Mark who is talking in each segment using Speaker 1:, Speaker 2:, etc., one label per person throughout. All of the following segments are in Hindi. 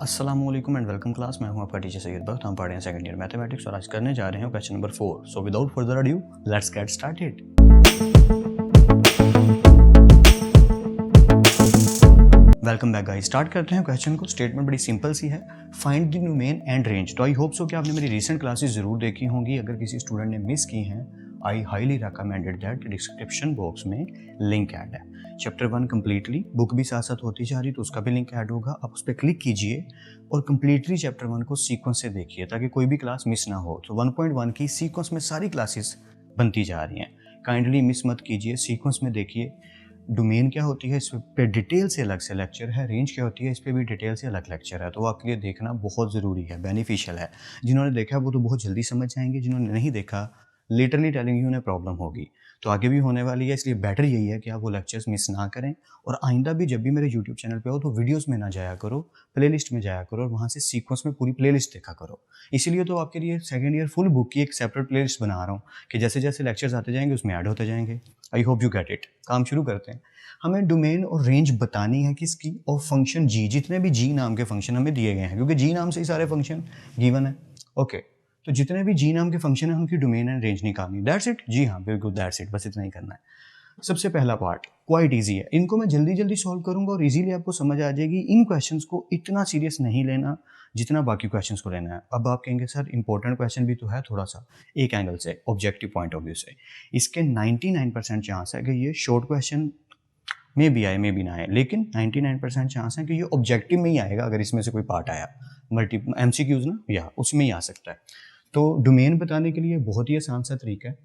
Speaker 1: अस्सलामुअलैकुम एंड वेलकम क्लास। मैं हूं आपका टीचर सैयद बख्त। हम पढ़ रहे हैं सेकंड ईयर मैथमेटिक्स और आज करने जा रहे हैं question number 4। So without further adieu let's get started. Welcome back guys. Start करते हैं क्वेश्चन को। स्टेटमेंट बड़ी सिंपल सी है, find the domain and range. तो आई होप सो कि आपने मेरी रीसेंट क्लासेस जरूर देखी होंगी। अगर किसी स्टूडेंट ने मिस की हैं, I highly recommended that description box में लिंक ऐड है। चैप्टर 1 कम्प्लीटली, बुक भी साथ साथ होती जा रही तो उसका भी लिंक ऐड होगा। आप उस पर क्लिक कीजिए और कम्प्लीटली चैप्टर 1 को सीक्वेंस से देखिए ताकि कोई भी क्लास मिस ना हो। तो 1.1 की सीक्वेंस में सारी क्लासेस बनती जा रही हैं। काइंडली मिस मत कीजिए, सीक्वेंस में देखिए। डोमेन क्या होती है इस पे डिटेल से अलग से लेक्चर है, रेंज क्या होती है इस पे भी डिटेल से अलग लेक्चर है। तो आपके लिए देखना बहुत ज़रूरी है, बेनिफिशियल है। जिन्होंने देखा वो तो बहुत जल्दी समझ जाएंगे, जिन्होंने नहीं देखा लिटरली टेलिंग यू उन्हें प्रॉब्लम होगी। तो आगे भी होने वाली है, इसलिए बेटर यही है कि आप वो लेक्चर्स मिस ना करें। और आइंदा भी जब भी मेरे यूट्यूब चैनल पे हो तो वीडियोस में ना जाया करो, प्लेलिस्ट में जाया करो और वहाँ से सीक्वेंस में पूरी प्लेलिस्ट देखा करो। इसीलिए तो आपके लिए सेकंड ईयर फुल बुक की एक सेपरेट प्लेलिस्ट बना रहा हूँ कि जैसे जैसे लेक्चर्स आते जाएंगे उसमें ऐड होते जाएंगे। I hope you get it. काम शुरू करते हैं। हमें डोमेन और रेंज बतानी है किसकी, और फंक्शन जी, जितने भी जी नाम के फंक्शन हमें दिए गए हैं, क्योंकि जी नाम से ही सारे फंक्शन गिवन है। ओके, तो जितने भी जी नाम के फंक्शन है उनकी डोमेन एंड रेंज निकालनी। That's it. जी हाँ, बिल्कुल दैट्स इट, बस इतना ही करना है। सबसे पहला पार्ट क्वाइट इजी है, इनको मैं जल्दी जल्दी सॉल्व करूंगा और इजीली आपको समझ आ जाएगी। इन क्वेश्चंस को इतना सीरियस नहीं लेना जितना बाकी क्वेश्चंस को लेना है। अब आप कहेंगे सर इंपॉर्टेंट क्वेश्चन भी तो है थोड़ा सा, एक एंगल से, ऑब्जेक्टिव पॉइंट ऑफ व्यू से। इसके 99% चांस है कि ये शॉर्ट क्वेश्चन में भी आए, में भी ना आए, लेकिन 99% चांस है कि ये ऑब्जेक्टिव में ही आएगा अगर इसमें से कोई पार्ट आया। मल्टीपल एमसीक्यूज ना, या उसमें ही आ सकता है। तो डोमेन बताने के लिए बहुत ही आसान सा तरीका है,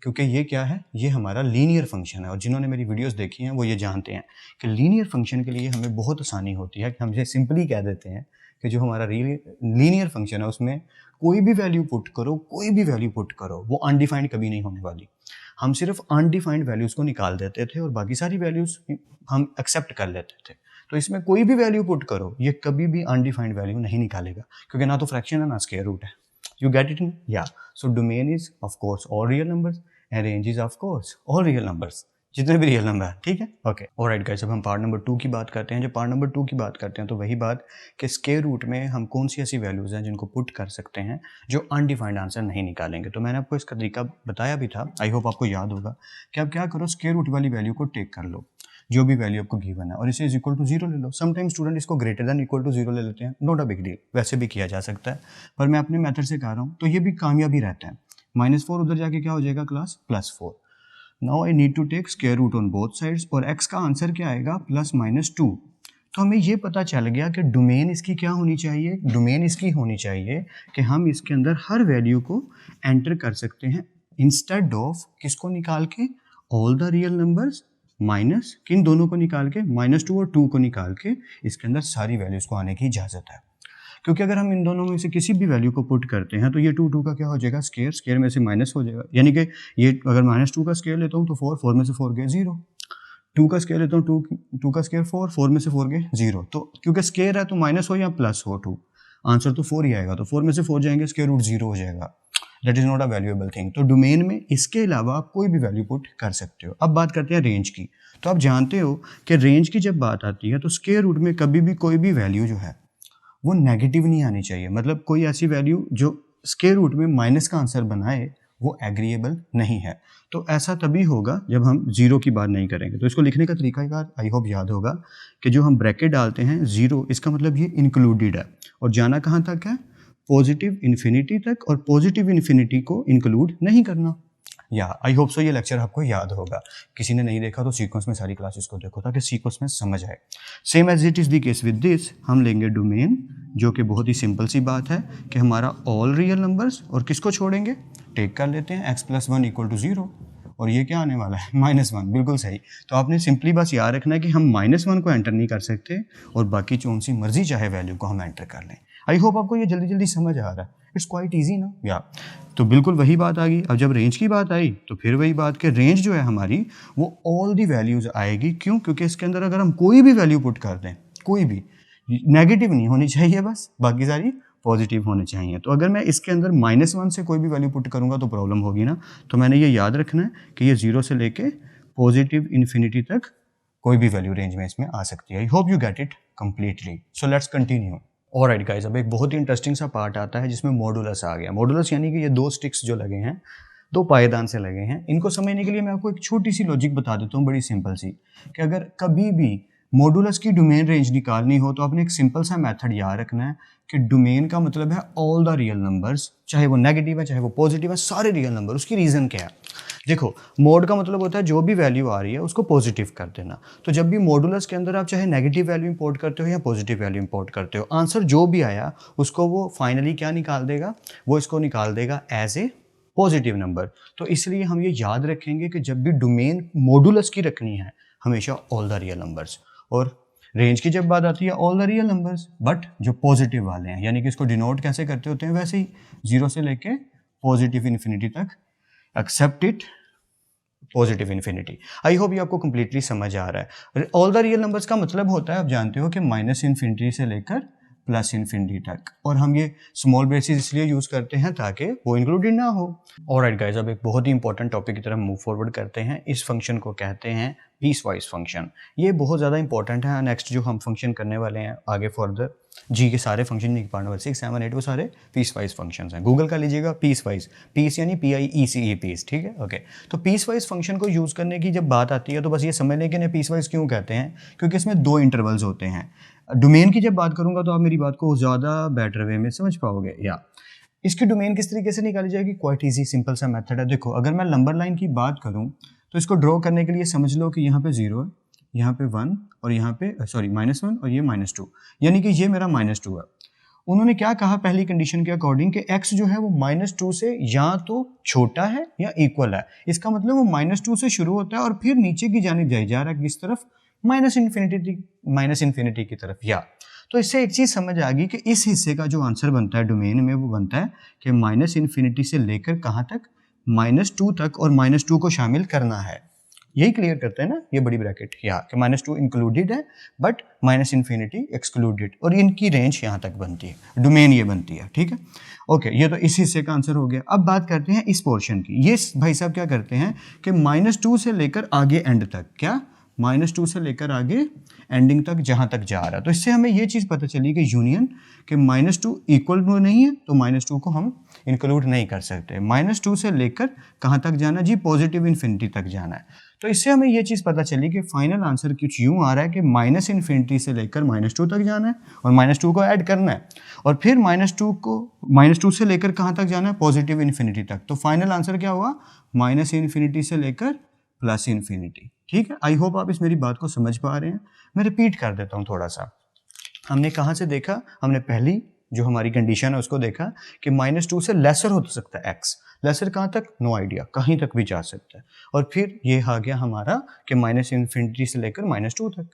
Speaker 1: क्योंकि ये क्या है, ये हमारा लीनियर फंक्शन है। और जिन्होंने मेरी वीडियोस देखी हैं वो ये जानते हैं कि लीनियर फंक्शन के लिए हमें बहुत आसानी होती है कि हम ये सिंपली कह देते हैं कि जो हमारा लीनियर फंक्शन है उसमें कोई भी वैल्यू पुट करो, कोई भी वैल्यू पुट करो, वो अनडिफाइंड कभी नहीं होने वाली। हम सिर्फ अनडिफाइंड वैल्यूज़ को निकाल देते थे और बाकी सारी वैल्यूज़ हम एक्सेप्ट कर लेते थे। तो इसमें कोई भी वैल्यू पुट करो, ये कभी भी अनडिफाइंड वैल्यू नहीं निकालेगा, क्योंकि ना तो फ्रैक्शन है ना स्क्वायर रूट है। You get it? Yeah. So domain is of course all real numbers and range is of course all real numbers. जितने भी रियल नंबर है, ठीक है। ओके, ऑलराइट गाइस, अब हम पार्ट नंबर 2 की बात करते हैं। जब पार्ट नंबर 2 की बात करते हैं तो वही बात कि स्क्वायर रूट में हम कौन सी ऐसी वैल्यूज़ हैं जिनको पुट कर सकते हैं जो अनडिफाइंड आंसर नहीं निकालेंगे। तो मैंने आपको इसका तरीका बताया भी था, आई होप आपको याद होगा कि आप क्या करो, स्क्वायर रूट वाली वैल्यू को टेक कर लो, जो भी वैल्यू आपको गिवन है, और इसे इज इक्वल टू 0 ले लो। समटाइम स्टूडेंट इसको ग्रेटर देन इक्वल टू 0 ले लेते हैं, नॉट अ बिग डील, वैसे भी किया जा सकता है, पर मैं अपने मेथड से कर रहा हूँ तो ये भी कामयाबी रहता है। -4 उधर जाके क्या हो जाएगा class, +4। Now I need to take square root on both sides, और x का आंसर क्या आएगा, +-2। तो हमें ये पता चल गया कि डोमेन इसकी क्या होनी चाहिए, डोमेन इसकी होनी चाहिए कि हम इसके अंदर हर वैल्यू को एंटर कर सकते हैं, इंस्टेड ऑफ किसको निकाल के, all the real numbers minus किन दोनों को निकाल के, -2 और 2 को निकाल के इसके अंदर सारी वैल्यूज को आने की इजाजत है। क्योंकि अगर हम इन दोनों में से किसी भी वैल्यू को पुट करते हैं तो ये 2 का क्या हो जाएगा, स्क्वायर, स्क्वायर में से माइनस हो जाएगा, यानी कि ये अगर -2 का स्क्वायर लेता हूँ तो 4 में से 4 गए 0, 2 का स्क्वायर लेता हूँ 2 का स्क्वायर 4 में से 4 गए 0। तो क्योंकि स्क्वायर है तो माइनस हो या प्लस हो 2, आंसर तो 4 ही आएगा, तो 4 में से 4 जाएंगे, स्क्वायर रूट 0 हो जाएगा। That is not a valuable thing. तो डोमेन में इसके अलावा आप कोई भी वैल्यू पुट कर सकते हो। अब बात करते हैं रेंज की। तो आप जानते हो कि रेंज की जब बात आती है तो स्क्वायर रूट में कभी भी कोई भी वैल्यू जो है वो नेगेटिव नहीं आनी चाहिए। मतलब कोई ऐसी वैल्यू जो स्क्वायर रूट में माइनस का आंसर बनाए वो एग्रीएबल नहीं है। तो ऐसा तभी होगा जब हम 0 की बात नहीं करेंगे। तो इसको लिखने का तरीका एक बार आई होप याद होगा कि जो हम ब्रैकेट डालते हैं 0, इसका मतलब ये इंक्लूडेड है, और जाना कहाँ तक है, पॉजिटिव इन्फिनिटी तक, और पॉजिटिव इन्फिनिटी को इंक्लूड नहीं करना। या आई होप सो ये लेक्चर आपको याद होगा। किसी ने नहीं देखा तो सीक्वेंस में सारी क्लासेस को देखो ताकि सीक्वेंस में समझ आए। Same as it is the case with this, हम लेंगे डोमेन, जो कि बहुत ही सिंपल सी बात है कि हमारा ऑल रियल नंबर्स, और किसको छोड़ेंगे, टेक कर लेते हैं x+1 = 0, और ये क्या आने वाला है, -1। बिल्कुल सही। तो आपने सिंपली बस याद रखना है कि हम -1 को एंटर नहीं कर सकते और बाकी कौन सी मर्जी चाहे वैल्यू को हम एंटर कर लें। आई होप आपको ये जल्दी जल्दी समझ आ रहा है। इट्स क्वाइट ईजी ना, या तो बिल्कुल वही बात आ गई। अब जब रेंज की बात आई तो फिर वही बात कि रेंज जो है हमारी वो ऑल दी वैल्यूज आएगी। क्यों? क्योंकि इसके अंदर अगर हम कोई भी वैल्यू पुट कर दें, कोई भी नेगेटिव नहीं होनी चाहिए, बस बाकी सारी पॉजिटिव होने चाहिए। तो अगर मैं इसके अंदर -1 से कोई भी वैल्यू पुट करूंगा तो प्रॉब्लम होगी ना। तो मैंने ये याद रखना है कि ये 0 से लेके पॉजिटिव इन्फिनिटी तक कोई भी वैल्यू रेंज में इसमें आ सकती है। I hope you get it completely. So let's continue. Alright guys, अब एक बहुत ही इंटरेस्टिंग सा पार्ट आता है जिसमें मॉडुलस आ गया। मॉडुलस यानी कि ये दो स्टिक्स जो लगे हैं, दो पायदान से लगे हैं, इनको समझने के लिए मैं आपको एक छोटी सी लॉजिक बता देता हूँ, बड़ी सिंपल सी, कि अगर कभी भी मॉडुलस की डोमेन रेंज निकालनी हो तो आपने एक सिंपल सा मेथड याद रखना है कि डोमेन का मतलब है ऑल द रियल नंबर्स, चाहे वो नेगेटिव है चाहे वो पॉजिटिव है, सारे रियल नंबर। उसकी रीज़न क्या है? देखो, मोड का मतलब होता है जो भी वैल्यू आ रही है उसको पॉजिटिव कर देना। तो जब भी मॉडुलस के अंदर आप चाहे नेगेटिव वैल्यू इंपोर्ट करते हो या पॉजिटिव वैल्यू इंपोर्ट करते हो, आंसर जो भी आया उसको वो फाइनली क्या निकाल देगा? वो इसको निकाल देगा एज ए पॉजिटिव नंबर। तो इसलिए हम ये याद रखेंगे कि जब भी डोमेन मॉडुलस की रखनी है, हमेशा ऑल द रियल नंबर्स, और रेंज की जब बात आती है all the real numbers but जो पॉजिटिव वाले हैं, यानी कि इसको डिनोट कैसे करते होते हैं वैसे ही, 0 से लेके पॉजिटिव इन्फिनिटी तक, except it positive infinity. I hope ये आपको कंप्लीटली समझ आ रहा है। ऑल द रियल नंबर्स का मतलब होता है, आप जानते हो कि माइनस इन्फिनिटी से लेकर प्लस इन्फिनिटी तक, और हम ये स्मॉल ब्रेसेस इसलिए यूज करते हैं ताकि वो इंक्लूडेड ना हो। ऑलराइट गाइस, अब एक बहुत ही इंपॉर्टेंट टॉपिक की तरफ मूव फॉरवर्ड करते हैं। इस फंक्शन को कहते हैं पीस वाइज फंक्शन। ये बहुत ज़्यादा इंपॉर्टेंट है। नेक्स्ट जो हम फंक्शन करने वाले हैं आगे फर्दर, जी के सारे फंक्शन नहीं पार्ट नंबर 6, 7, 8 वो सारे पीस वाइज फंक्शंस हैं। गूगल कर लीजिएगा पीस वाइज, पीस यानी PIECE पीस, ठीक है, ओके। तो पीस वाइज फंक्शन को यूज़ करने की जब बात आती है तो बस ये समझ लें कि इन्हें पीस वाइज क्यों कहते हैं, क्योंकि इसमें दो इंटरवल्स होते हैं। डोमेन की जब बात करूंगा तो आप मेरी बात को ज़्यादा बेटर वे में समझ पाओगे। या इसकी डोमेन किस तरीके से निकाली जाएगी? क्वाइट ईजी सिंपल सा मेथड है। देखो, अगर मैं नंबर लाइन की बात करूं तो इसको ड्रॉ करने के लिए समझ लो कि यहाँ पे 0 है, यहाँ पे 1 और यहाँ पे -1 और ये -2, यानी कि ये मेरा -2 है। उन्होंने क्या कहा पहली कंडीशन के अकॉर्डिंग कि x जो है वो -2 से या तो छोटा है या इक्वल है। इसका मतलब वो -2 से शुरू होता है और फिर नीचे की जानिब जाई जा रहा है, किस तरफ? माइनस इन्फिनिटी की तरफ। या तो इससे एक चीज समझ आ गई कि इस हिस्से का जो आंसर बनता है डोमेन में वो बनता है कि माइनस इन्फिनिटी से लेकर कहाँ तक? -2 तक, और -2 को शामिल करना है। यही क्लियर करते हैं ना ये बड़ी ब्रैकेट, या कि -2 इंक्लूडेड है बट माइनस इन्फिनिटी एक्सक्लूडेड, और इनकी रेंज यहाँ तक बनती है, डोमेन ये बनती है, ठीक है, ओके। ये तो इस हिस्से का आंसर हो गया। अब बात करते हैं इस पोर्शन की। ये भाई साहब क्या करते हैं कि -2 से लेकर आगे एंड तक, क्या? -2 से लेकर आगे एंडिंग तक जहां तक जा रहा है। तो इससे हमें ये चीज़ पता चली कि यूनियन के -2 इक्वल टू नहीं है तो -2 को हम इंक्लूड नहीं कर सकते। -2 से लेकर कहां तक जाना जी? पॉजिटिव इन्फिनिटी तक जाना है। तो इससे हमें ये चीज़ पता चली कि फाइनल आंसर कुछ यूं आ रहा है कि माइनस इन्फिनिटी से लेकर -2 तक जाना है और -2 को ऐड करना है, और फिर -2 से लेकर कहां तक जाना है? पॉजिटिव इन्फिनिटी तक। तो फाइनल आंसर क्या हुआ? माइनस इन्फिनिटी से लेकर प्लस इन्फिनिटी, ठीक है। आई होप आप इस मेरी बात को समझ पा रहे हैं। मैं रिपीट कर देता हूँ थोड़ा सा। हमने कहाँ से देखा? हमने पहली जो हमारी कंडीशन है उसको देखा कि -2 से लेसर हो सकता है x। लेसर कहाँ तक? नो आइडिया, कहीं तक भी जा सकता है। और फिर ये आ गया हमारा कि माइनस इन्फिनिटी से लेकर -2 तक।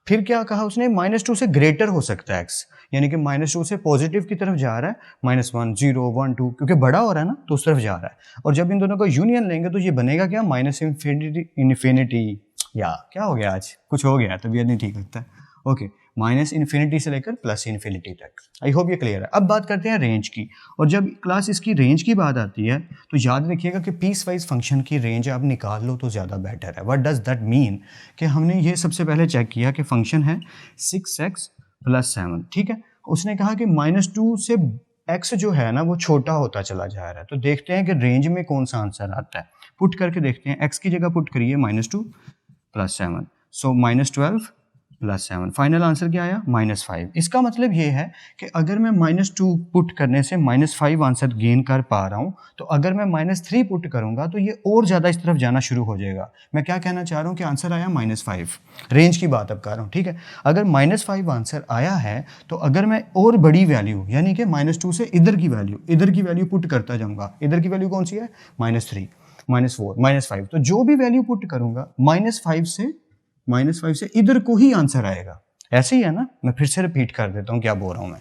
Speaker 1: फिर क्या कहा उसने? -2 से ग्रेटर हो सकता है x, यानी कि -2 से पॉजिटिव की तरफ जा रहा है, -1, 0, 1, 2, क्योंकि बड़ा हो रहा है ना तो उस तरफ जा रहा है। और जब इन दोनों को यूनियन लेंगे तो ये बनेगा क्या? Minus infinity. या क्या हो गया? आज कुछ हो गया, तबीयत नहीं ठीक लगता है, ओके। माइनस इन्फिनिटी से लेकर प्लस इन्फिनिटी तक। आई होप ये क्लियर है। अब बात करते हैं रेंज की, और जब क्लास इसकी रेंज की बात आती है तो याद रखिएगा कि पीस वाइज फंक्शन की रेंज आप निकाल लो तो ज़्यादा बेटर है। What does that mean? कि हमने ये सबसे पहले चेक किया कि फंक्शन है 6x + 7, ठीक है। उसने कहा कि -2 से x जो है ना वो छोटा होता चला जा रहा है। तो देखते हैं कि रेंज में कौन सा आंसर आता है। पुट करके देखते हैं, x की जगह पुट करिए -2 + 7, सो -12 + 7। फाइनल आंसर क्या आया? -5। इसका मतलब ये है कि अगर मैं -2 पुट करने से -5 आंसर गेन कर पा रहा हूँ, तो अगर मैं -3 पुट करूंगा तो ये और ज़्यादा इस तरफ जाना शुरू हो जाएगा। मैं क्या कहना चाह रहा हूँ कि आंसर आया -5। रेंज की बात अब कर रहा हूँ, ठीक है। अगर -5 आंसर आया है तो अगर मैं और बड़ी वैल्यू, यानी कि -2 से इधर की वैल्यू पुट करता जाऊँगा, इधर की वैल्यू कौन सी है? -3, -4, -5, तो जो भी वैल्यू पुट करूँगा -5 से इधर को ही आंसर आएगा। ऐसे ही है ना? मैं फिर से रिपीट कर देता हूँ क्या बोल रहा हूँ मैं।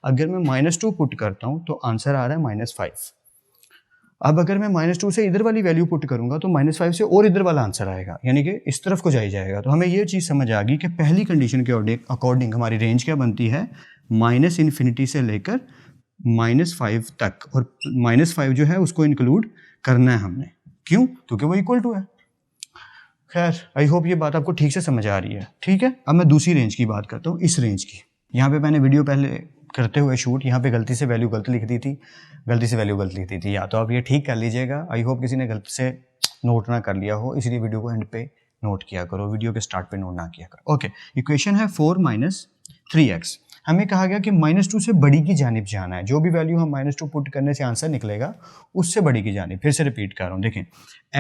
Speaker 1: अगर मैं -2 पुट करता हूँ तो आंसर आ रहा है -5। अब अगर मैं -2 से इधर वाली वैल्यू पुट करूंगा तो -5 से और इधर वाला आंसर आएगा, यानी कि इस तरफ को जाएगा। तो हमें ये चीज़ समझ आ गई कि पहली कंडीशन के अकॉर्डिंग हमारी रेंज क्या बनती है? -इन्फिनिटी से लेकर -5 तक, और -5 जो है उसको इंक्लूड करना है हमने। क्यों? क्योंकि वो इक्वल टू है। खैर, आई होप ये बात आपको ठीक से समझ आ रही है, ठीक है। अब मैं दूसरी रेंज की बात करता हूँ, इस रेंज की। यहाँ पे मैंने वीडियो पहले करते हुए शूट यहाँ पे गलती से वैल्यू गलत लिख दी थी, गलती से वैल्यू गलत लिख दी थी, या तो आप ये ठीक कर लीजिएगा। आई होप किसी ने गलती से नोट ना कर लिया हो, इसलिए वीडियो को एंड पे नोट किया करो, वीडियो के स्टार्ट पे नोट ना किया करो। ओके, इक्वेशन है 4 माइनस 3x। हमें कहा गया कि -2 से बड़ी की जानिब जाना है, जो भी वैल्यू हम -2 पुट करने से आंसर निकलेगा उससे बड़ी की जानिब। फिर से रिपीट कर रहा हूँ, देखें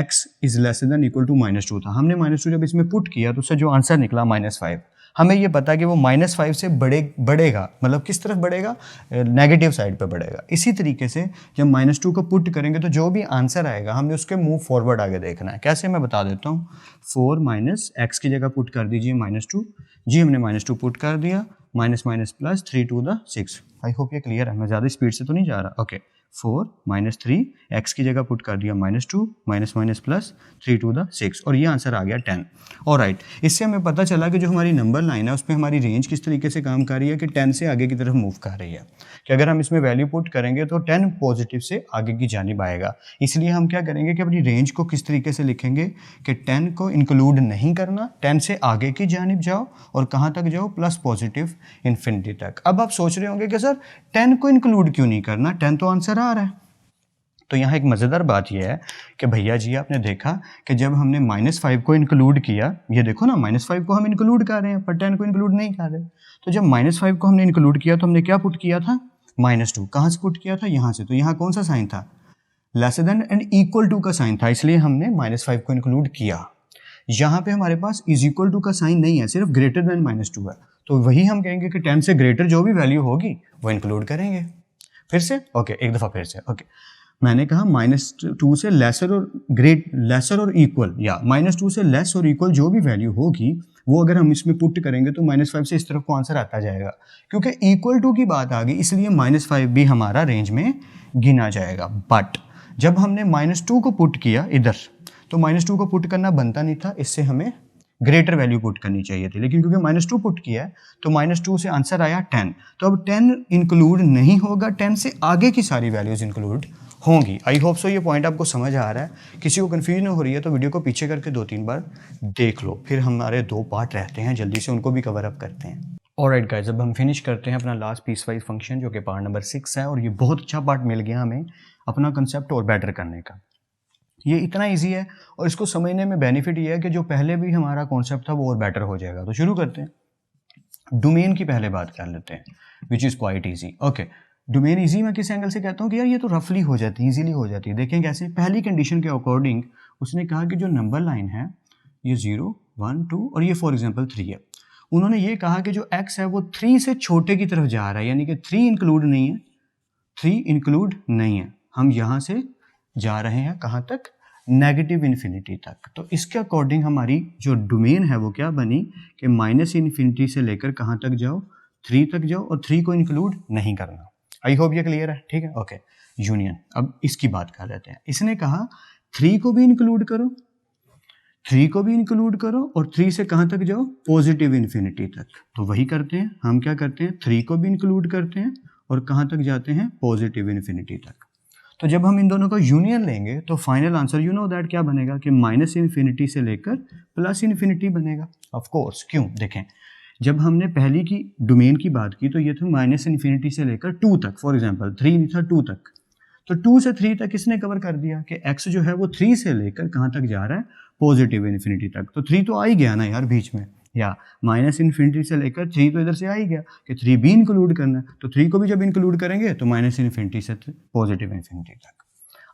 Speaker 1: x is less than equal to -2 था, हमने -2 जब इसमें पुट किया तो उससे जो आंसर निकला -5। हमें ये पता है कि वो -5 से बढ़ेगा, मतलब किस तरफ बढ़ेगा, नेगेटिव साइड पे बढ़ेगा। इसी तरीके से जब -2 को पुट करेंगे तो जो भी आंसर आएगा हमने उसके मूव फॉरवर्ड आगे देखना है। कैसे, मैं बता देता हूँ। 4 माइनस एक्स की जगह पुट कर दीजिए -2, जी हमने -2 पुट कर दिया, minus minus plus 3 to the 6। I hope ये क्लियर है, मैं ज़्यादा स्पीड से तो नहीं जा रहा। ओके, 4 माइनस 3 एक्स की जगह पुट कर दिया -2, minus minus plus 3 to the 6, और ये आंसर आ गया 10। और राइट, इससे हमें पता चला कि जो हमारी नंबर लाइन है उसमें हमारी रेंज किस तरीके से काम कर रही है कि 10 से आगे की तरफ मूव कर रही है, कि अगर हम इसमें वैल्यू पुट करेंगे तो 10 पॉजिटिव से आगे की जानिब आएगा। इसलिए हम क्या करेंगे कि अपनी रेंज को किस तरीके से लिखेंगे कि 10 को इंक्लूड नहीं करना, 10 से आगे की जानिब जाओ और कहाँ तक जाओ, प्लस पॉजिटिव इन्फिनिटी तक। अब आप सोच रहे होंगे कि सर 10 को इंक्लूड क्यों नहीं करना, 10 तो आंसर आ रहा है। तो यहाँ एक मज़ेदार बात यह है कि भैया जी आपने देखा कि जब हमने -5 को इंक्लूड किया, ये देखो ना -5 को हम इंक्लूड कर रहे हैं पर 10 को इंक्लूड नहीं कर रहे। तो जब -5 को हमने इंक्लूड किया तो हमने क्या पुट किया था, -2। कहाँ से पुट किया था, यहाँ से। तो यहाँ कौन सा साइन था, less than and equal to का साइन था, इसलिए हमने -5 को इंक्लूड किया। यहाँ पे हमारे पास इज इक्वल टू का साइन नहीं है, सिर्फ ग्रेटर देन -2 है। तो वही हम कहेंगे कि 10 से ग्रेटर जो भी वैल्यू होगी वो इंक्लूड करेंगे। फिर से ओके, एक दफ़ा फिर से। ओके, मैंने कहा -2 से लेसर और इक्वल, या -2 से लेस और इक्वल जो भी वैल्यू होगी वो अगर हम इसमें पुट करेंगे तो -5 से इस तरफ को आंसर आता जाएगा। क्योंकि इक्वल टू की बात आ गई इसलिए -5 भी हमारा रेंज में गिना जाएगा। बट जब हमने -2 को पुट किया इधर, तो -2 को पुट करना बनता नहीं था, इससे हमें ग्रेटर वैल्यू पुट करनी चाहिए थी। लेकिन क्योंकि -2 पुट किया है तो -2 से आंसर आया 10। तो अब 10 इंक्लूड नहीं होगा, 10 से आगे की सारी वैल्यूज इंक्लूड होंगी। आई होप सो ये पॉइंट आपको समझ आ रहा है। किसी को कन्फ्यूजन हो रही है तो वीडियो को पीछे करके 2-3 बार देख लो। फिर हमारे 2 पार्ट रहते हैं, जल्दी से उनको भी कवर अप करते हैं। ऑलराइट गाइस, अब हम फिनिश करते हैं अपना लास्ट पीस वाइज फंक्शन जो कि पार्ट नंबर 6 है, और ये बहुत अच्छा पार्ट मिल गया हमें अपना कंसेप्ट और बेटर करने का। ये इतना ईजी है और इसको समझने में बेनिफिट ये है कि जो पहले भी हमारा कॉन्सेप्ट था वो और बेटर हो जाएगा। तो शुरू करते हैं। डोमेन की पहले बात कर लेते हैं, which is quite easy. Okay, domain easy मैं किस एंगल से कहता हूँ कि यार ये तो रफली हो जाती है, इजीली हो जाती है। देखें कैसे, पहली कंडीशन के अकॉर्डिंग उसने कहा कि जो नंबर लाइन है ये 0, 1, 2 और ये फॉर एग्जांपल 3 है। उन्होंने ये कहा कि जो x है वो 3 से छोटे की तरफ जा रहा है, यानी कि 3 इंक्लूड नहीं है, 3 इंक्लूड नहीं है। हम यहाँ से जा रहे हैं कहाँ तक, नेगेटिव इन्फिनिटी तक। तो इसके अकॉर्डिंग हमारी जो डोमेन है वो क्या बनी कि -इन्फिनिटी से लेकर कहाँ तक जाओ, 3 तक जाओ और 3 को इंक्लूड नहीं करना। आई होप ये क्लियर है, ठीक है। Okay, union. अब इसकी बात कर लेते हैं। इसने कहा 3 को भी इंक्लूड करो, 3 को भी इंक्लूड करो और 3 से कहाँ तक जाओ, पॉजिटिव इन्फिनिटी तक। तो वही करते हैं, हम क्या करते हैं, 3 को भी इंक्लूड करते हैं और कहाँ तक जाते हैं, पॉजिटिव इन्फिनिटी तक। तो जब हम इन दोनों का यूनियन लेंगे तो final answer you know that क्या बनेगा कि -इन्फिनिटी से लेकर +इन्फिनिटी बनेगा। ऑफ कोर्स, क्यों, देखें जब हमने पहली की डोमेन की बात की तो ये था -इन्फिनिटी से लेकर 2 तक, फॉर एग्जांपल 3 नहीं था 2 तक। तो 2 से 3 तक किसने कवर कर दिया कि x जो है वो 3 से लेकर कहाँ तक जा रहा है, पॉजिटिव इन्फिनिटी तक। तो 3 तो आ ही गया ना यार बीच में, या -इन्फिनिटी से लेकर 3 तो इधर से आ ही गया कि 3 भी इंक्लूड करना है। तो 3 को भी जब इंक्लूड करेंगे तो -इन्फिनिटी से पॉजिटिव इन्फिनिटी तक।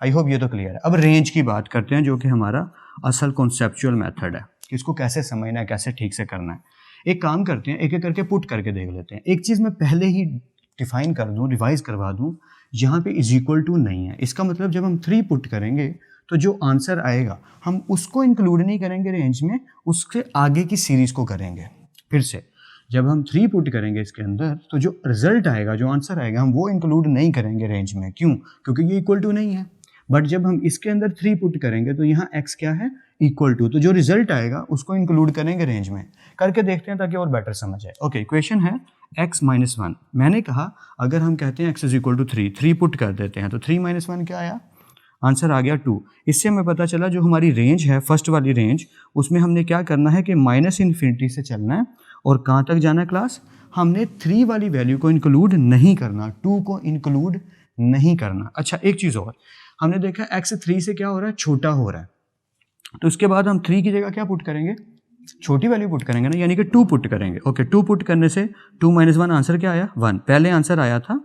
Speaker 1: आई होप ये तो क्लियर है। अब रेंज की बात करते हैं जो कि हमारा असल कॉन्सेप्चुअल मेथड है कि इसको कैसे समझना है, कैसे ठीक से करना है। एक काम करते हैं, एक एक करके पुट करके देख लेते हैं। एक चीज़ मैं पहले ही डिफाइन कर दूं, रिवाइज करवा दूं, यहाँ पे इज इक्वल टू नहीं है। इसका मतलब जब हम 3 पुट करेंगे तो जो आंसर आएगा हम उसको इंक्लूड नहीं करेंगे रेंज में, उसके आगे की सीरीज को करेंगे। फिर से जब हम 3 पुट करेंगे इसके अंदर तो जो रिजल्ट आएगा, जो आंसर आएगा, हम वो इंक्लूड नहीं करेंगे रेंज में। क्यों? क्योंकि ये इक्वल टू नहीं है। बट जब हम इसके अंदर 3 पुट करेंगे तो यहाँ x क्या है, इक्वल टू, तो जो रिजल्ट आएगा उसको इंक्लूड करेंगे रेंज में। करके देखते हैं ताकि और बेटर समझ आए। ओके, इक्वेशन है x - 1। मैंने कहा अगर हम कहते हैं x is equal to 3 put कर देते हैं तो 3 - 1 क्या आया, आंसर आ गया 2। इससे हमें पता चला जो हमारी रेंज है, फर्स्ट वाली रेंज, उसमें हमने क्या करना है कि -इन्फिनिटी से चलना है और कहाँ तक जाना है क्लास, हमने 3 वाली वैल्यू को इंक्लूड नहीं करना, 2 को इंक्लूड नहीं करना। अच्छा एक चीज़ और, हमने देखा x 3 से क्या हो रहा है, छोटा हो रहा है, तो उसके बाद हम 3 की जगह क्या पुट करेंगे, छोटी वैल्यू पुट करेंगे ना, यानी कि 2 पुट करेंगे। ओके 2 पुट करने से 2 - 1 आंसर क्या आया, 1। पहले आंसर आया था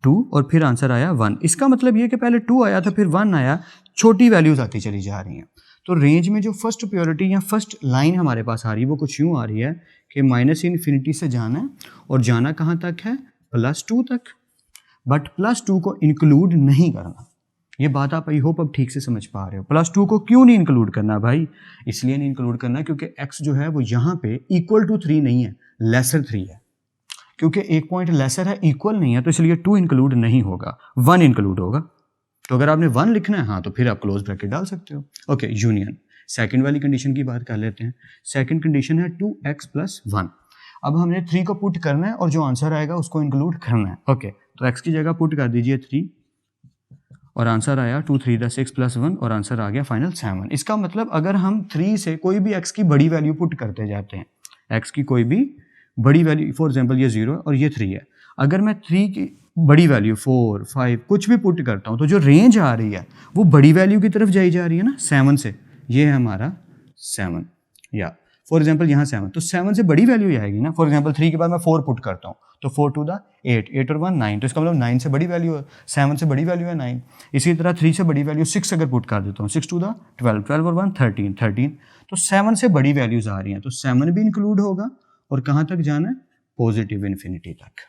Speaker 1: 2 और फिर आंसर आया 1। इसका मतलब ये कि पहले 2 आया था फिर 1 आया, छोटी वैल्यूज आती चली जा रही हैं। तो रेंज में जो फर्स्ट प्रायोरिटी या फर्स्ट लाइन हमारे पास आ रही है वो कुछ यूँ आ रही है कि -∞ से जाना है, और जाना कहाँ तक है, +2 तक, बट +2 को इंक्लूड नहीं करना। ये बात आप आई होप अब ठीक से समझ पा रहे हो। +2 को क्यों नहीं इंक्लूड करना भाई, इसलिए नहीं इंक्लूड करना क्योंकि x जो है वो यहाँ पे =3 नहीं है, <3 है, क्योंकि एक पॉइंट लेसर है, इक्वल नहीं है, तो इसलिए 2 इंक्लूड नहीं होगा, 1 इंक्लूड होगा। तो अगर आपने 1 लिखना है हाँ तो फिर आप क्लोज ब्रैकेट डाल सकते हो। ओके यूनियन, सेकंड वाली कंडीशन की बात कर लेते हैं। सेकंड कंडीशन है 2x + 1। अब हमने 3 को पुट करना है और जो आंसर आएगा उसको इंक्लूड करना है। ओके तो x की जगह पुट कर दीजिए 3 और आंसर आया 2 3 6 + 1 और आंसर आ गया फाइनल 7। इसका मतलब अगर हम 3 से कोई भी x की बड़ी वैल्यू पुट करते जाते हैं, x की कोई भी बड़ी वैल्यू, फॉर एग्जांपल ये 0 और ये 3 है, अगर मैं 3 की बड़ी वैल्यू 4 5 कुछ भी पुट करता हूँ तो जो रेंज आ रही है वो बड़ी वैल्यू की तरफ जाई जा रही है ना, 7 से। ये है हमारा 7, या फॉर एग्जांपल यहाँ 7, तो 7 से बड़ी वैल्यू ही आएगी ना। फॉर एग्जांपल 3 के बाद मैं 4 पुट करता हूँ तो 4 2 8, 8 और 1 9, तो इसका मतलब 9 से बड़ी वैल्यू है, 7 से बड़ी वैल्यू है 9। इसी तरह 3 से बड़ी वैल्यू 6 अगर पुट कर देता हूँ, 6 2 12, 12 और 1 13, 13, तो 7 से बड़ी वैल्यूज आ रही हैं, तो 7 भी इंक्लूड होगा। और कहाँ तक जाना है, +∞ तक।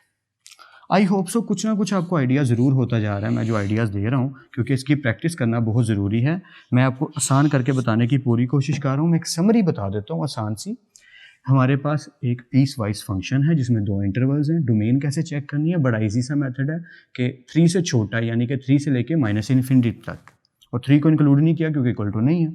Speaker 1: आई होप सो कुछ ना कुछ आपको आइडिया ज़रूर होता जा रहा है, मैं जो आइडियाज़ दे रहा हूँ, क्योंकि इसकी प्रैक्टिस करना बहुत ज़रूरी है। मैं आपको आसान करके बताने की पूरी कोशिश कर रहा हूँ। मैं एक समरी बता देता हूँ आसान सी। हमारे पास एक पीस वाइज फंक्शन है जिसमें 2 इंटरवल्स हैं। डोमेन कैसे चेक करनी है, बड़ा इजी सा मेथड है कि 3 से छोटा यानी कि 3 से लेके -∞ तक, और 3 को इंक्लूड नहीं किया क्योंकि इक्वल टू नहीं है।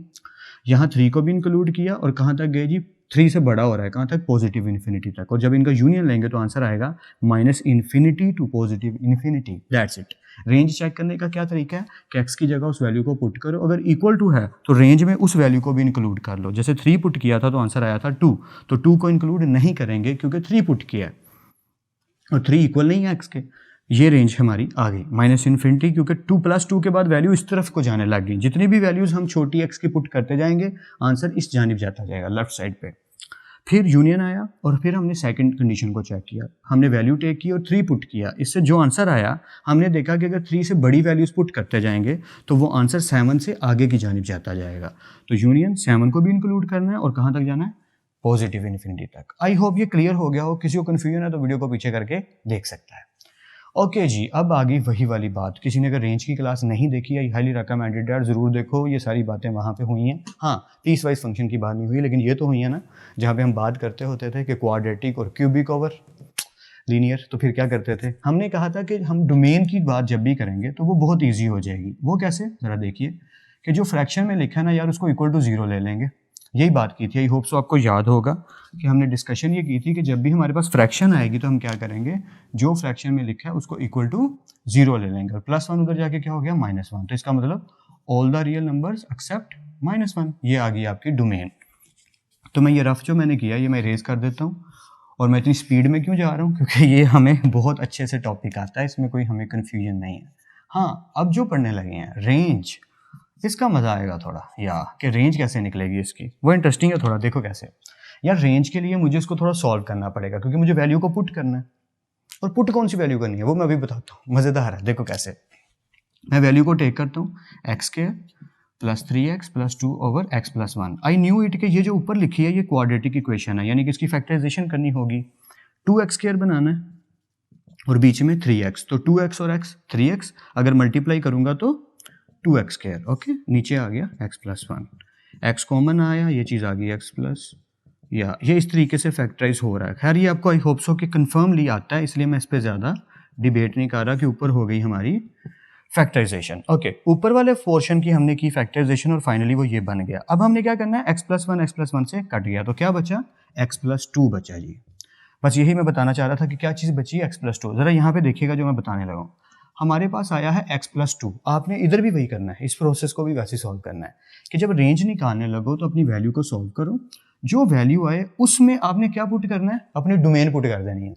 Speaker 1: यहाँ 3 को भी इंक्लूड किया और कहाँ तक गए जी, 3 से बड़ा हो रहा है, कहाँ तक, +∞ तक। और जब इनका यूनियन लेंगे तो आंसर आएगा -∞ to +∞। That's it. Range check करने का क्या तरीका है कि x की जगह उस वैल्यू को पुट करो, अगर इक्वल टू है तो रेंज में उस वैल्यू को भी इंक्लूड कर लो। जैसे 3 पुट किया था तो आंसर आया था 2, तो 2 को इंक्लूड नहीं करेंगे क्योंकि 3 पुट किया है और 3 इक्वल नहीं है x के। ये रेंज हमारी आ गई -∞, क्योंकि 2 + 2 के बाद वैल्यू इस तरफ को जाने लग गई। जितनी भी वैल्यूज हम छोटी x की पुट करते जाएंगे आंसर इस जानिब जाता जाएगा, लेफ्ट साइड पे। फिर यूनियन आया और फिर हमने सेकंड कंडीशन को चेक किया, हमने वैल्यू टेक की और 3 पुट किया। इससे जो आंसर आया हमने देखा कि अगर 3 से बड़ी वैल्यूज पुट करते जाएंगे तो वो आंसर 7 से आगे की जानिब जाता जाएगा। तो यूनियन 7 को भी इंक्लूड करना है और कहाँ तक जाना है, +∞ तक। आई होप ये क्लियर हो गया हो। किसी को कन्फ्यूजन है तो वीडियो को पीछे करके देख सकता है। ओके जी, अब आ गई वही वाली बात। किसी ने अगर रेंज की क्लास नहीं देखी है, हाईली रिकमेंडेड है, ज़रूर देखो। ये सारी बातें वहाँ पे हुई हैं। हाँ, पीस वाइज फंक्शन की बात नहीं हुई, लेकिन ये तो हुई है ना, जहाँ पे हम बात करते होते थे कि क्वाड्रेटिक और क्यूबिक ओवर लीनियर। तो फिर क्या करते थे, हमने कहा था कि हम डोमेन की बात जब भी करेंगे तो वो बहुत ईजी हो जाएगी। वो कैसे, ज़रा देखिए कि जो फ्रैक्शन में लिखा है ना यार, उसको इक्वल टू 0 ले लेंगे। यही बात की थी, आई होप सो आपको याद होगा कि हमने डिस्कशन ये की थी कि जब भी हमारे पास फ्रैक्शन आएगी तो हम क्या करेंगे, जो फ्रैक्शन में लिखा है उसको इक्वल टू 0 ले लेंगे, और +1 उधर जाके क्या हो गया, -1। तो इसका मतलब all the real numbers accept -1। ये आ गई आपकी डोमेन। तो मैं ये रफ जो मैंने किया ये मैं इरेज कर देता हूँ। और मैं इतनी स्पीड में क्यों जा रहा हूँ, क्योंकि ये हमें बहुत अच्छे से टॉपिक आता है, इसमें कोई हमें कन्फ्यूजन नहीं है। हाँ, अब जो पढ़ने लगे हैं रेंज, इसका मज़ा आएगा थोड़ा, या कि रेंज कैसे निकलेगी इसकी, वो इंटरेस्टिंग है थोड़ा। देखो कैसे यार, रेंज के लिए मुझे इसको थोड़ा सॉल्व करना पड़ेगा क्योंकि मुझे वैल्यू को पुट करना है। और पुट कौन सी वैल्यू करनी है वो मैं अभी बताता हूँ, मज़ेदार है। देखो कैसे, मैं वैल्यू को टेक करता हूँ x² + 3x + 2 over x + 1। I knew it कि ये जो ऊपर लिखी है ये क्वाड्रेटिक इक्वेशन है, यानी कि इसकी फैक्टराइजेशन करनी होगी। 2x² बनाना है और बीच में 3x, तो 2x और x 3x, अगर मल्टीप्लाई करूँगा तो 2x²। ओके, नीचे आ गया x + 1, x कॉमन आया, ये चीज़ आ गई x प्लस, या ये इस तरीके से फैक्टराइज हो रहा है। खैर ये आपको आई होप सो कि कन्फर्मली आता है, इसलिए मैं इस पर ज़्यादा डिबेट नहीं कर रहा कि ऊपर हो गई हमारी फैक्टराइजेशन। ओके, ऊपर वाले पोर्शन की हमने की फैक्टराइजेशन और फाइनली वो ये बन गया। अब हमने क्या करना है, x + 1 से कट गया तो क्या बचा, x + 2 बचा जी। बस यही मैं बताना चाह रहा था कि क्या चीज़ बची, x + 2। ज़रा यहाँ पे देखिएगा जो मैं बताने लगा हूँ, हमारे पास आया है x + 2। आपने इधर भी वही करना है, इस प्रोसेस को भी वैसे सॉल्व करना है कि जब रेंज निकालने लगो तो अपनी वैल्यू को सॉल्व करो, जो वैल्यू आए उसमें आपने क्या पुट करना है, अपनी डोमेन पुट कर देनी है।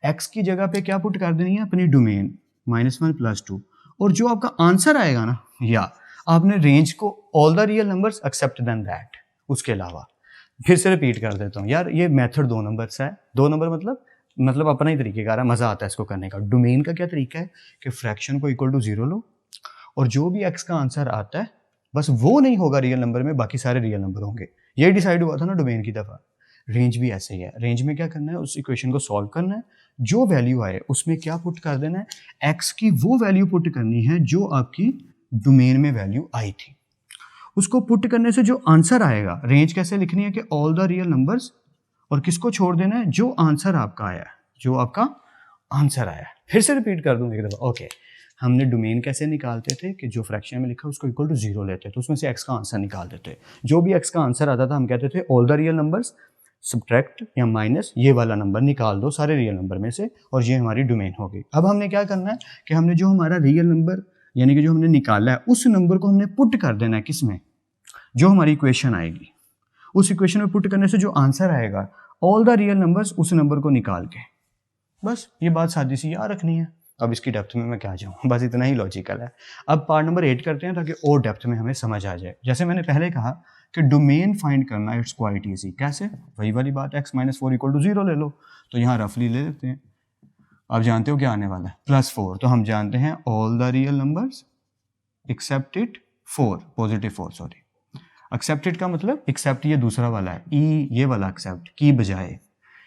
Speaker 1: x की जगह पे क्या पुट कर देनी है, अपनी डोमेन -1 +2, और जो आपका आंसर आएगा ना, या आपने रेंज को all the real numbers except then that, उसके अलावा फिर से रिपीट कर देता हूँ यार, ये मेथड 2 नंबर से है। 2 नंबर मतलब अपना ही तरीके का, मज़ा आता है इसको करने का। डोमेन का क्या तरीका है कि फ्रैक्शन को इक्वल टू 0 लो, और जो भी x का आंसर आता है बस वो नहीं होगा रियल नंबर में, बाकी सारे रियल नंबर होंगे। ये डिसाइड हुआ था ना डोमेन की दफ़ा। रेंज भी ऐसे ही है। रेंज में क्या करना है, उस इक्वेशन को सॉल्व करना है, जो वैल्यू आए उसमें क्या पुट कर देना है, x की वो वैल्यू पुट करनी है जो आपकी डोमेन में वैल्यू आई थी। उसको पुट करने से जो आंसर आएगा, रेंज कैसे लिखनी है कि ऑल द रियल नंबर्स, और किसको छोड़ देना है, जो आंसर आपका आया, जो आपका आंसर आया। फिर से रिपीट कर दूंगा एक दफ़ा। ओके, हमने डोमेन कैसे निकालते थे कि जो फ्रैक्शन में लिखा उसको इक्वल टू 0 लेते तो उसमें से x का आंसर निकाल देते। जो भी x का आंसर आता था हम कहते थे all the real numbers subtract या माइनस ये वाला नंबर निकाल दो सारे रियल नंबर में से, और ये हमारी डोमेन होगी। अब हमने क्या करना है कि हमने जो हमारा रियल नंबर यानी कि जो हमने निकाला है उस नंबर को हमने पुट कर देना है किसमें, जो हमारी इक्वेशन आएगी उस इक्वेशन में पुट करने से जो आंसर आएगा ऑल द रियल नंबर्स उस नंबर को निकाल के, बस ये बात सादी सी याद रखनी है। अब इसकी डेप्थ में मैं क्या जाऊँ, बस इतना ही लॉजिकल है। अब पार्ट नंबर 8 करते हैं ताकि और डेप्थ में हमें समझ आ जाए। जैसे मैंने पहले कहा कि डोमेन फाइंड करना इट्स क्वाइट ईजी। कैसे, वही वाली बात, x - 4 = 0 ले लो, तो यहाँ रफली ले लेते हैं। आप जानते हो क्या आने वाला है, +4, तो हम जानते हैं all the real numbers accepted 4, +4 sorry. Accepted का मतलब एक्सेप्ट ये दूसरा वाला है, ई ये वाला एक्सेप्ट की बजाय,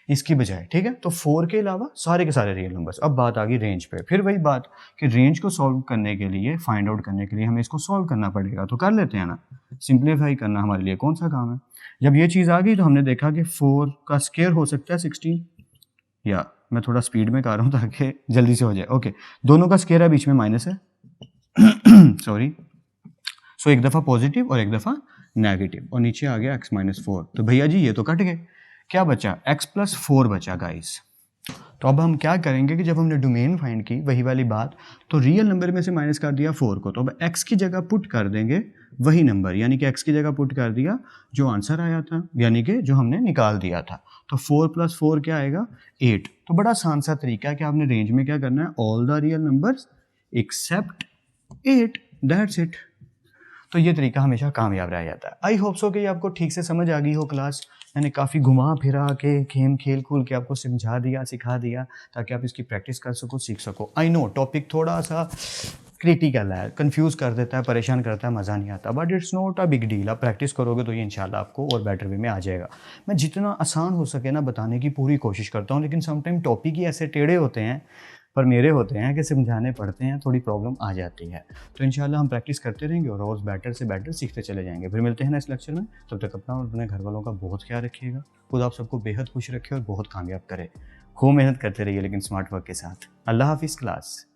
Speaker 1: इसकी बजाय, ठीक है। तो 4 के अलावा सारे के सारे रियल नंबर्स। अब बात आ गई रेंज पे। फिर वही बात कि रेंज को सॉल्व करने के लिए, फाइंड आउट करने के लिए हमें इसको सॉल्व करना पड़ेगा, तो कर लेते हैं ना। सिंप्लीफाई करना हमारे लिए कौन सा काम है। जब ये चीज़ आ गई तो हमने देखा कि 4 का स्क्वायर हो सकता है 16, या मैं थोड़ा स्पीड में कर रहा हूँ ताकि जल्दी से हो जाए। ओके, दोनों का स्क्वायर है, बीच में माइनस है सॉरी। सो एक दफ़ा पॉजिटिव और एक दफ़ा नेगेटिव, और नीचे आ गया x - 4। तो भैया जी ये तो कट गए, क्या बचा, x + 4 बचा गाइस। तो अब हम क्या करेंगे कि जब हमने डोमेन फाइंड की, वही वाली बात, तो रियल नंबर में से माइनस कर दिया 4 को, तो अब x की जगह पुट कर देंगे वही नंबर, यानी कि x की जगह पुट कर दिया जो आंसर आया था, यानी कि जो हमने निकाल दिया था। तो 4 + 4 क्या आएगा, 8। तो बड़ा आसान सा तरीका है कि आपने रेंज में क्या करना है, all the real numbers accept 8, that's it. तो ये तरीका हमेशा कामयाब रह जाता है। आई होप सो कि आपको ठीक से समझ आ गई हो क्लास। मैंने काफ़ी घुमा फिरा के खेल खूल के आपको समझा दिया, सिखा दिया, ताकि आप इसकी प्रैक्टिस कर सको, सीख सको। आई नो टॉपिक थोड़ा सा क्रिटिकल है, कंफ्यूज कर देता है, परेशान करता है, मज़ा नहीं आता, but it's not a big deal. आप प्रैक्टिस करोगे तो ये इंशाल्लाह आपको और बेटर वे में आ जाएगा। मैं जितना आसान हो सके ना बताने की पूरी कोशिश करता हूँ, लेकिन समटाइम टॉपिक ही ऐसे टेढ़े होते हैं, पर मेरे होते हैं कि समझाने पड़ते हैं, थोड़ी प्रॉब्लम आ जाती है। तो इंशाल्लाह हम प्रैक्टिस करते रहेंगे और रोज़ बेटर से बेटर सीखते चले जाएंगे। फिर मिलते हैं नेक्स्ट लेक्चर में। तब तक अपना और अपने घर वालों का बहुत ख्याल रखिएगा। खुद आप सबको बेहद खुश रखे और बहुत कामयाब करे। खूब मेहनत करते रहिए लेकिन स्मार्ट वर्क के साथ। अल्लाह हाफिज़ क्लास।